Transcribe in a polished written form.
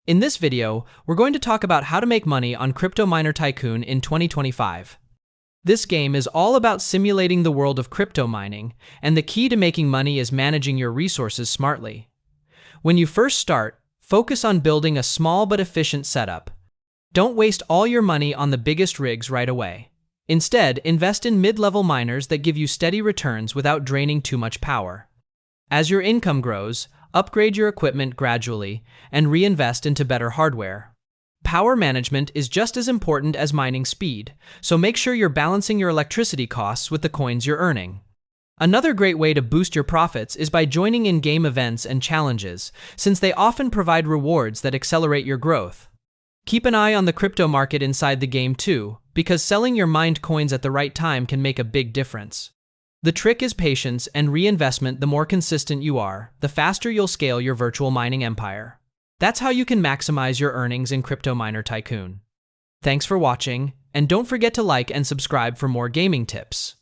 In this video, we're going to talk about how to make money on Crypto Miner Tycoon in 2025. This game is all about simulating the world of crypto mining, and the key to making money is managing your resources smartly. When you first start, focus on building a small but efficient setup. Don't waste all your money on the biggest rigs right away. Instead, invest in mid-level miners that give you steady returns without draining too much power. As your income grows, upgrade your equipment gradually and reinvest into better hardware. Power management is just as important as mining speed, so make sure you're balancing your electricity costs with the coins you're earning. Another great way to boost your profits is by joining in-game events and challenges, since they often provide rewards that accelerate your growth. Keep an eye on the crypto market inside the game too, because selling your mined coins at the right time can make a big difference. The trick is patience and reinvestment. The more consistent you are, the faster you'll scale your virtual mining empire. That's how you can maximize your earnings in Crypto Miner Tycoon. Thanks for watching, and don't forget to like and subscribe for more gaming tips.